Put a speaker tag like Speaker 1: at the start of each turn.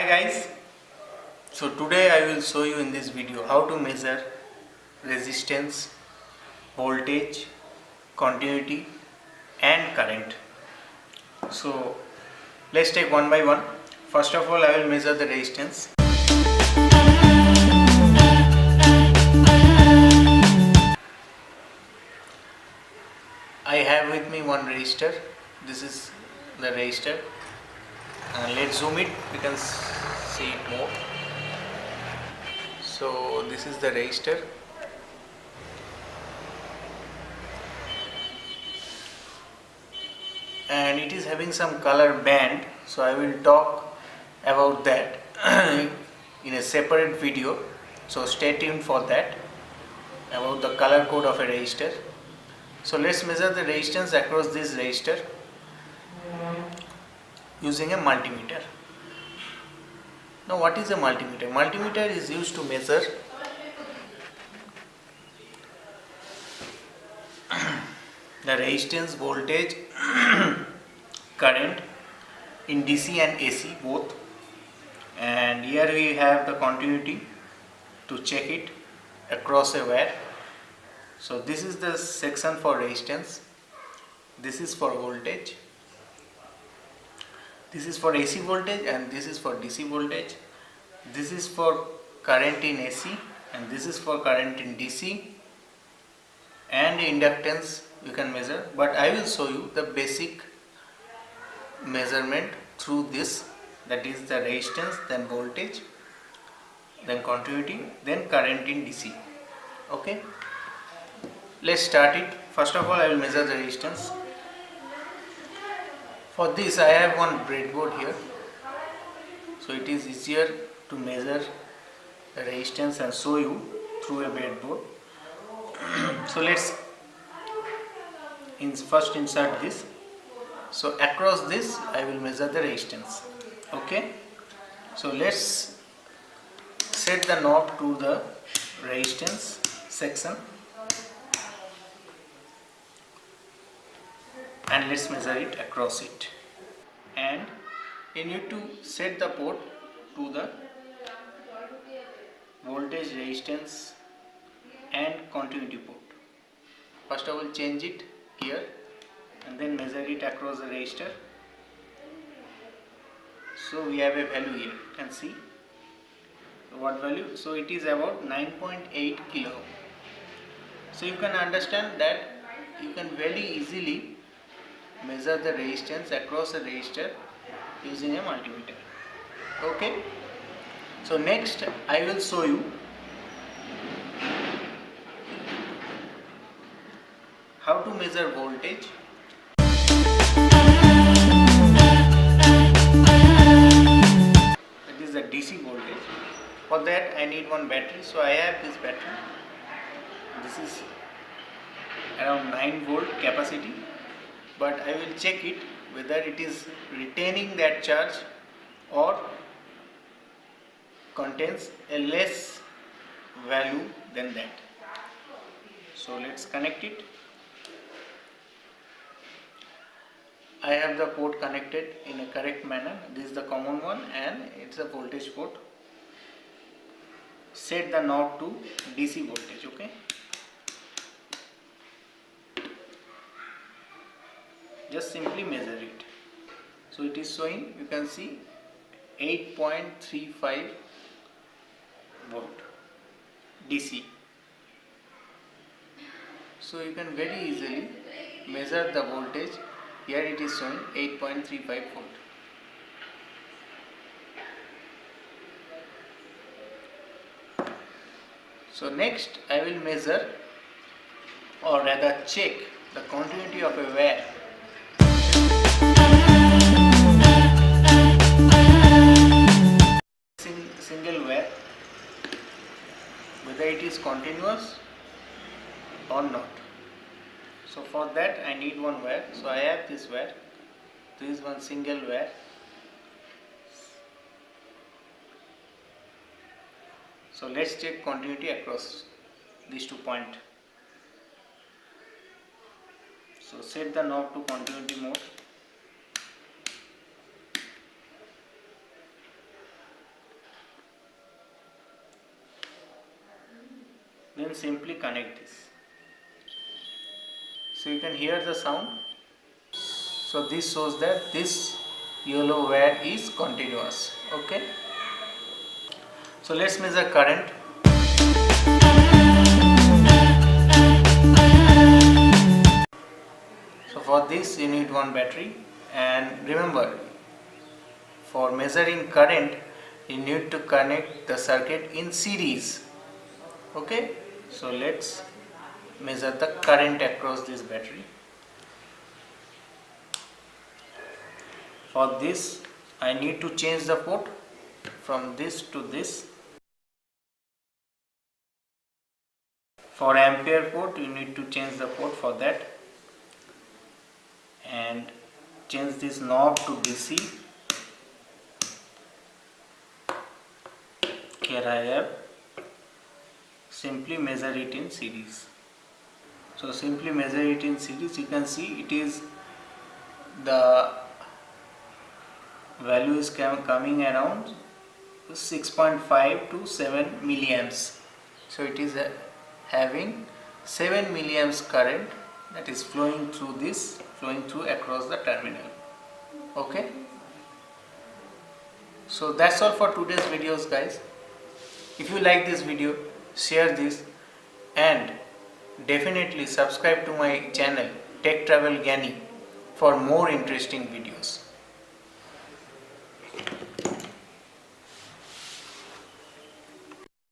Speaker 1: guys, so today I will show you in this video how to measure resistance, voltage, continuity and current. So let's take one by one. First of all, I will measure the resistance. I have with me one resistor. This is the resistor. Let's zoom it, we can see it more. So this is the resistor. And it is having some color band, so I will talk about that in a separate video, so stay tuned for that, about the color code of a resistor. So let's measure the resistance across this resistor using a multimeter. Now what is a multimeter? Multimeter is used to measure the resistance, voltage, current in DC and AC both, and here we have the continuity to check it across a wire. So this is the section for resistance, this is for voltage, this is for AC voltage, and this is for DC voltage. This is for current in AC and this is for current in DC, and inductance you can measure, but I will show you the basic measurement through this, that is the resistance, then voltage, then continuity, then current in DC. Okay, let's start it. First of all, I will measure the resistance. For this I have one breadboard here, so it is easier to measure the resistance and show you through a breadboard. So let's first insert this. So across this I will measure the resistance. Okay, so let's set the knob to the resistance section and let's measure it across it. And you need to set the port to the voltage, resistance and continuity port. First I will change it here and then measure it across the resistor. So we have a value here, you can see. So what value? So it is about 9.8 kilo ohm. So you can understand that you can very easily measure the resistance across a resistor using a multimeter. Okay, so next I will show you how to measure voltage. It is the DC voltage. For that I need one battery, so I have this battery. This is around 9 volt capacity, but I will check it whether it is retaining that charge or contains a less value than that. So let's connect it. I have the port connected in a correct manner. This is the common one and it's a voltage port. Set the knob to DC voltage. Okay, just simply measure it. So it is showing, you can see 8.35 volt DC. So you can very easily measure the voltage. Here it is showing 8.35 volt. So next I will measure, or rather check, the continuity of a wire. Single wire, whether it is continuous or not. So for that I need one wire. So I have this wire. This is one single wire. So let's check continuity across these 2 points. So set the knob to continuity mode. then simply connect this. So you can hear the sound. So this shows that this yellow wire is continuous. Okay. So let's measure current. So for this you need one battery, and remember, for measuring current you need to connect the circuit in series. Okay. So let's measure the current across this battery. For this I need to change the port from this to this. For ampere port you need to change the port for that, and change this knob to DC. Here I have, simply measure it in series. So simply measure it in series. You can see it is, the value is coming around 6.5 to 7 milliamps. So it is having 7 milliamps current that is flowing through across the terminal. Okay. So that's all for today's videos, guys. If you like this video, share this, and definitely subscribe to my channel Tech Travel Gyani for more interesting videos.